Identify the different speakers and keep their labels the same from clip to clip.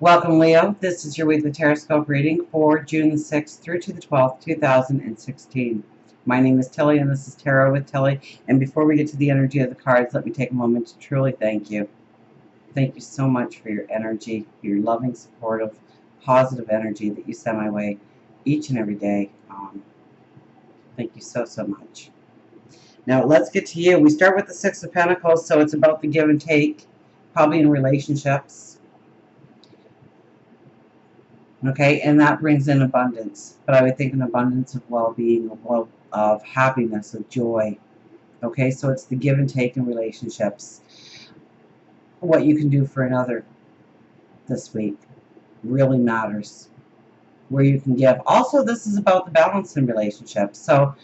Speaker 1: Welcome, Leo. This is your weekly Teroscope reading for June the 6th through to the 12th, 2016. My name is Tilly, and this is Tarot with Tilly. And before we get to the energy of the cards, let me take a moment to truly thank you. Thank you so much for your energy, your loving, supportive, positive energy that you send my way each and every day. Thank you so, so much. Now, let's get to you. We start with the Six of Pentacles, so it's about the give and take, probably in relationships. Okay, and that brings in abundance, but I would think an abundance of well-being, of happiness, of joy. Okay, so it's the give and take in relationships. What you can do for another this week really matters. Where you can give. Also, this is about the balance in relationships. So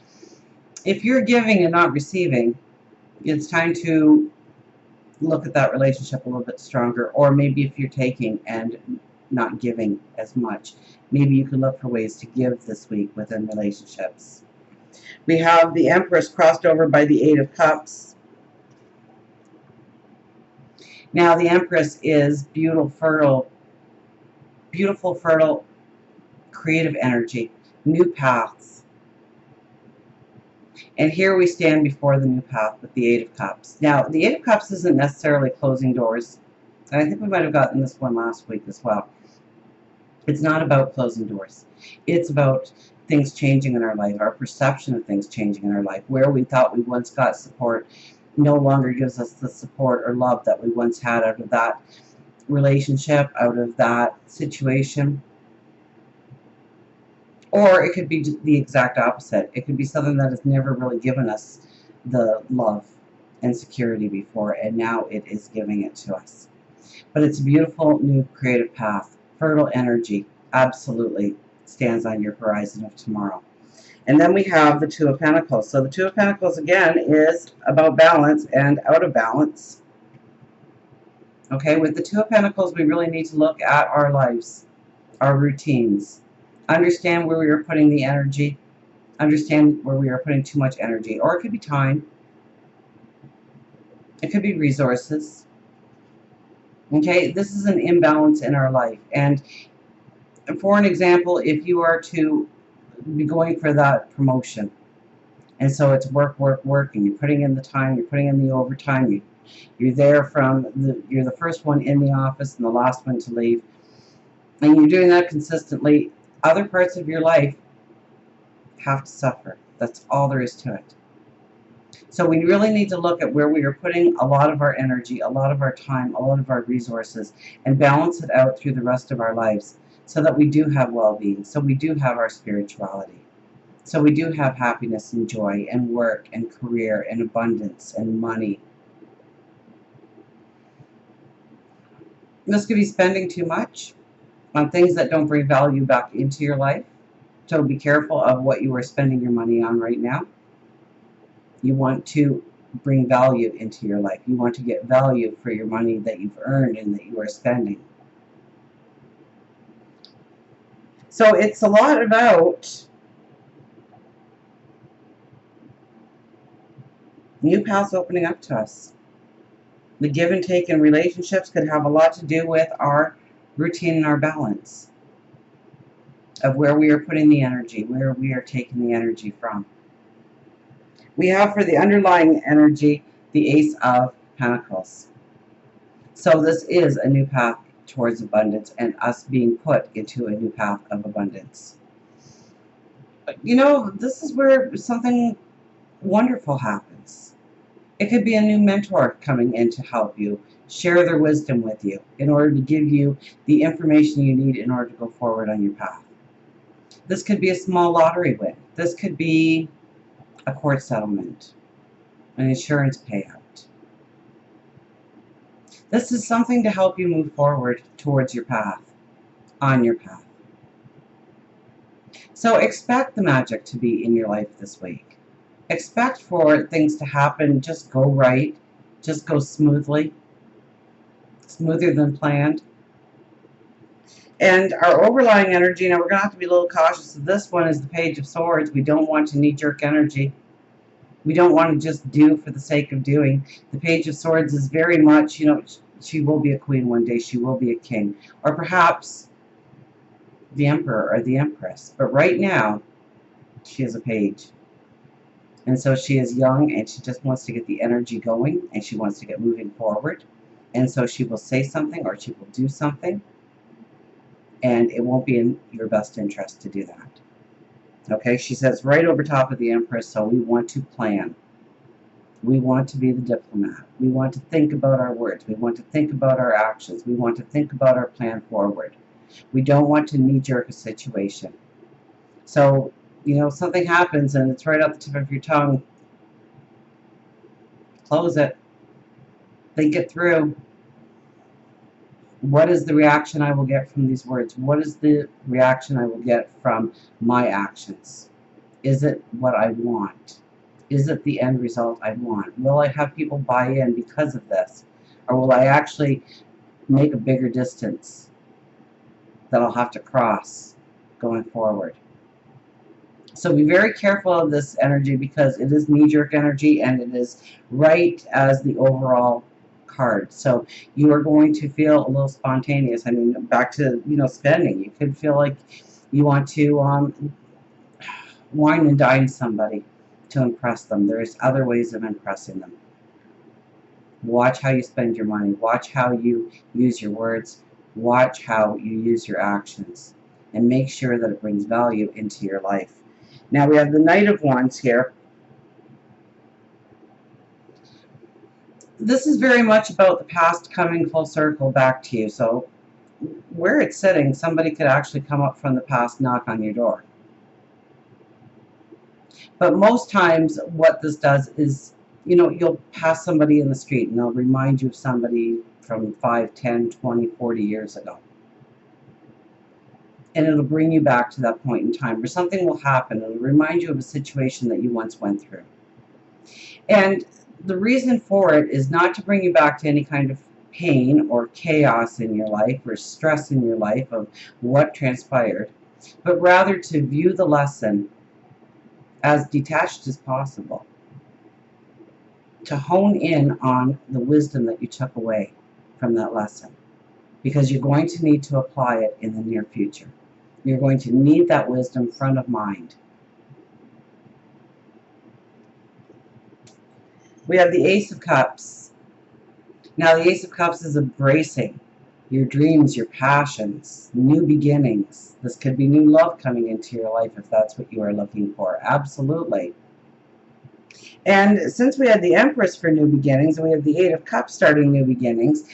Speaker 1: if you're giving and not receiving, it's time to look at that relationship a little bit stronger. Or maybe if you're taking and not giving as much, maybe you can look for ways to give this week within relationships. We have the Empress crossed over by the Eight of Cups. Now the Empress is beautiful, fertile, creative energy, new paths. And here we stand before the new path with the Eight of Cups. Now the Eight of Cups isn't necessarily closing doors. And I think we might have gotten this one last week as well. It's not about closing doors. It's about things changing in our life, our perception of things changing in our life. Where we thought we once got support no longer gives us the support or love that we once had out of that relationship, out of that situation. Or it could be the exact opposite. It could be something that has never really given us the love and security before, and now it is giving it to us. But it's a beautiful new creative path. Fertile energy absolutely stands on your horizon of tomorrow. And then we have the Two of Pentacles. So the Two of Pentacles, again, is about balance and out of balance. Okay, with the Two of Pentacles, we really need to look at our lives, our routines. Understand where we are putting the energy. Understand where we are putting too much energy. Or it could be time. It could be resources. Okay, this is an imbalance in our life. And for an example, if you are to be going for that promotion, and so it's work, work, work, and you're putting in the time, you're putting in the overtime, you're there you're the first one in the office and the last one to leave, and you're doing that consistently, other parts of your life have to suffer. That's all there is to it. So we really need to look at where we are putting a lot of our energy, a lot of our time, a lot of our resources, and balance it out through the rest of our lives so that we do have well-being, so we do have our spirituality, so we do have happiness and joy and work and career and abundance and money. This could be spending too much on things that don't bring value back into your life. So be careful of what you are spending your money on right now. You want to bring value into your life. You want to get value for your money that you've earned and that you are spending. So it's a lot about new paths opening up to us. The give and take in relationships could have a lot to do with our routine and our balance of where we are putting the energy, where we are taking the energy from. We have for the underlying energy the Ace of Pentacles. So this is a new path towards abundance and us being put into a new path of abundance. You know, this is where something wonderful happens. It could be a new mentor coming in to help you, share their wisdom with you in order to give you the information you need in order to go forward on your path. This could be a small lottery win. This could be a court settlement, an insurance payout. This is something to help you move forward towards your path, on your path. So expect the magic to be in your life this week. Expect for things to happen, just go right, just go smoothly, smoother than planned. And our overlying energy, now we're going to have to be a little cautious. This one is the Page of Swords. We don't want to knee-jerk energy. We don't want to just do for the sake of doing. The Page of Swords is very much, you know, she will be a queen one day, she will be a king, or perhaps the emperor or the empress. But right now, she is a page. And so she is young and she just wants to get the energy going and she wants to get moving forward. And so she will say something or she will do something, and it won't be in your best interest to do that. Okay, she says right over top of the Empress, so we want to plan. We want to be the diplomat. We want to think about our words. We want to think about our actions. We want to think about our plan forward. We don't want to knee-jerk a situation. So, something happens and it's right off the tip of your tongue. Close it. Think it through. What is the reaction I will get from these words? What is the reaction I will get from my actions? Is it what I want? Is it the end result I want? Will I have people buy in because of this? Or will I actually make a bigger distance that I'll have to cross going forward? So be very careful of this energy because it is knee-jerk energy and it is right as the overall card. So you are going to feel a little spontaneous. I mean, back to, spending. You could feel like you want to wine and dine somebody to impress them. There's other ways of impressing them. Watch how you spend your money. Watch how you use your words. Watch how you use your actions. And make sure that it brings value into your life. Now we have the Knight of Wands here. This is very much about the past coming full circle back to you. So where it's sitting, somebody could actually come up from the past, knock on your door. But most times what this does is, you'll pass somebody in the street and they'll remind you of somebody from 5, 10, 20, 40 years ago. And it'll bring you back to that point in time where something will happen. It'll remind you of a situation that you once went through. And the reason for it is not to bring you back to any kind of pain or chaos in your life or stress in your life of what transpired, but rather to view the lesson as detached as possible, to hone in on the wisdom that you took away from that lesson, because you're going to need to apply it in the near future. You're going to need that wisdom front of mind. We have the Ace of Cups. Now the Ace of Cups is embracing your dreams, your passions, new beginnings. This could be new love coming into your life if that's what you are looking for. Absolutely. And since we had the Empress for new beginnings and we have the Eight of Cups starting new beginnings,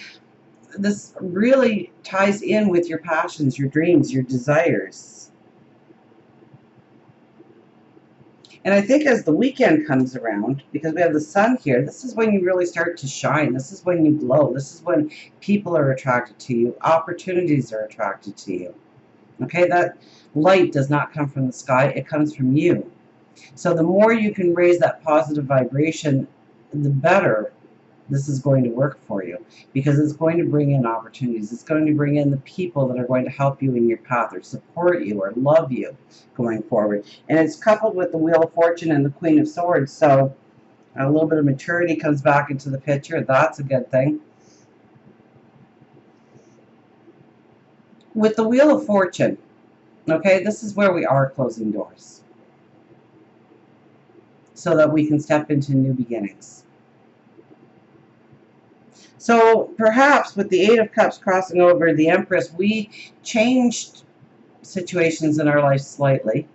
Speaker 1: this really ties in with your passions, your dreams, your desires. And I think as the weekend comes around, because we have the Sun here, this is when you really start to shine. This is when you glow. This is when people are attracted to you. Opportunities are attracted to you. Okay, that light does not come from the sky. It comes from you. So the more you can raise that positive vibration, the better this is going to work for you, because it's going to bring in opportunities. It's going to bring in the people that are going to help you in your path or support you or love you going forward. And it's coupled with the Wheel of Fortune and the Queen of Swords, so a little bit of maturity comes back into the picture. That's a good thing. With the Wheel of Fortune, okay, this is where we are closing doors so that we can step into new beginnings. So perhaps with the Eight of Cups crossing over the Empress, we changed situations in our life slightly,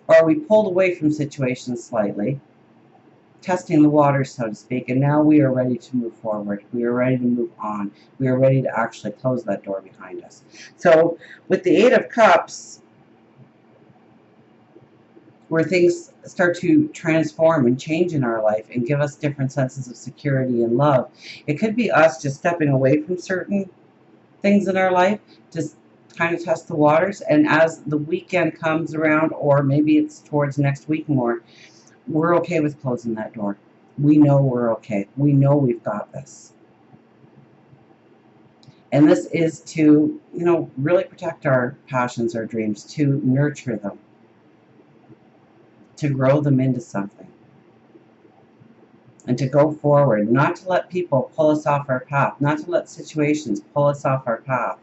Speaker 1: or we pulled away from situations slightly, testing the waters, so to speak, and now we are ready to move forward. We are ready to move on. We are ready to actually close that door behind us. So with the Eight of Cups, where things start to transform and change in our life and give us different senses of security and love, it could be us just stepping away from certain things in our life, just kind of test the waters. And as the weekend comes around, or maybe it's towards next week more, we're okay with closing that door. We know we're okay. We know we've got this. And this is to, really protect our passions, our dreams, to nurture them, to grow them into something. and to go forward, not to let people pull us off our path, not to let situations pull us off our path,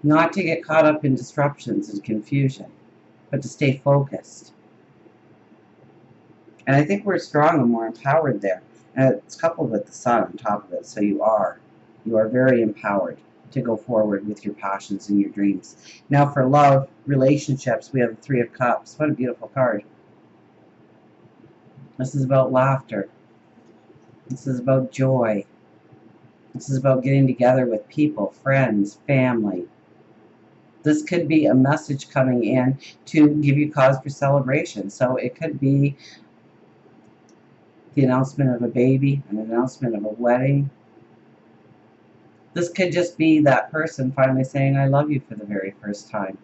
Speaker 1: not to get caught up in disruptions and confusion, but to stay focused. And I think we're strong and more empowered there. And it's coupled with the sun on top of it, so you are very empowered to go forward with your passions and your dreams. Now for love, relationships, we have the Three of Cups. What a beautiful card. This is about laughter. This is about joy. This is about getting together with people, friends, family. This could be a message coming in to give you cause for celebration. So it could be the announcement of a baby, an announcement of a wedding. This could just be that person finally saying, I love you for the very first time.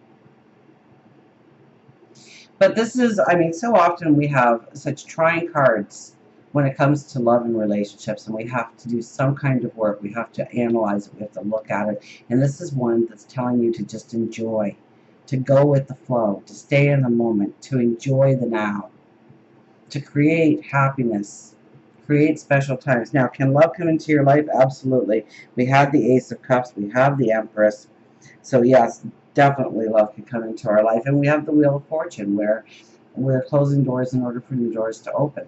Speaker 1: But this is, I mean, so often we have such trying cards when it comes to love and relationships, and we have to do some kind of work. We have to analyze it. We have to look at it. And this is one that's telling you to just enjoy, to go with the flow, to stay in the moment, to enjoy the now, to create happiness, create special times. Now, can love come into your life? Absolutely. We have the Ace of Cups. We have the Empress. So yes, definitely love can come into our life. And we have the Wheel of Fortune, where we're closing doors in order for new doors to open.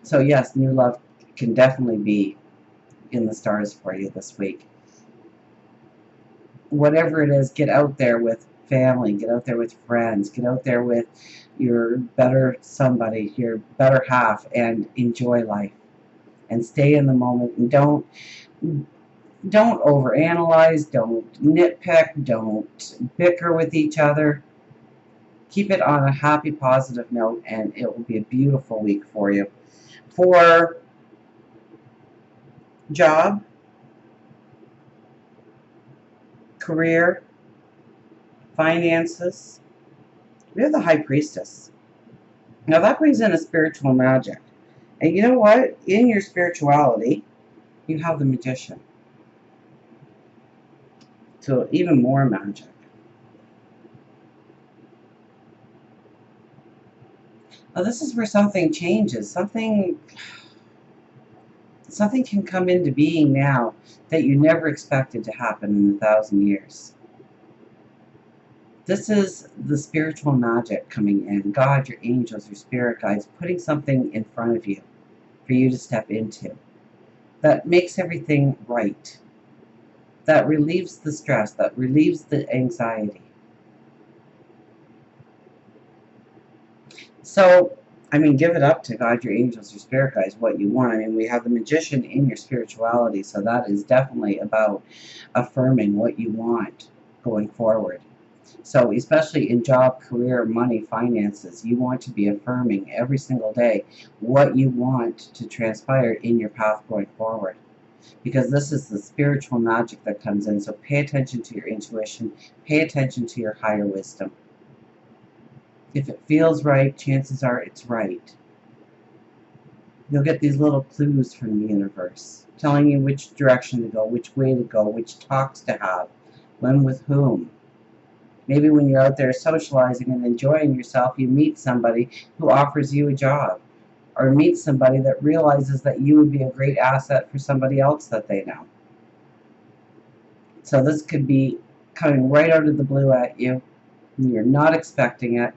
Speaker 1: So yes, new love can definitely be in the stars for you this week. Whatever it is, get out there with family, get out there with friends, get out there with your better somebody, your better half, and enjoy life. And stay in the moment, and don't overanalyze, don't nitpick, don't bicker with each other. Keep it on a happy, positive note, and it will be a beautiful week for you. For job, career, finances, we have the High Priestess. Now that brings in a spiritual magic. And you know what? In your spirituality, you have the Magician. So even more magic. Now this is where something changes. Something can come into being now that you never expected to happen in 1,000 years. This is the spiritual magic coming in. God, your angels, your spirit guides, putting something in front of you for you to step into. That makes everything right. That relieves the stress, that relieves the anxiety. So, I mean, give it up to God, your angels, your spirit guides, what you want. I mean, we have the Magician in your spirituality, so that is definitely about affirming what you want going forward. So, especially in job, career, money, finances, you want to be affirming every single day what you want to transpire in your path going forward. Because this is the spiritual magic that comes in. So pay attention to your intuition. Pay attention to your higher wisdom. If it feels right, chances are it's right. You'll get these little clues from the universe telling you which direction to go, which way to go, which talks to have, when with whom. Maybe when you're out there socializing and enjoying yourself, you meet somebody who offers you a job. Or meet somebody that realizes that you would be a great asset for somebody else that they know. So this could be coming right out of the blue at you, and you're not expecting it,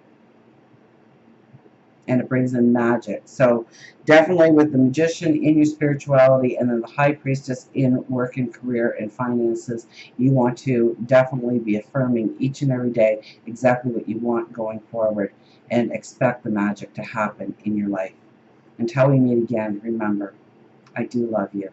Speaker 1: and it brings in magic. So definitely with the Magician in your spirituality, and then the High Priestess in work and career and finances, you want to definitely be affirming each and every day exactly what you want going forward, and expect the magic to happen in your life. Until we meet again, remember, I do love you.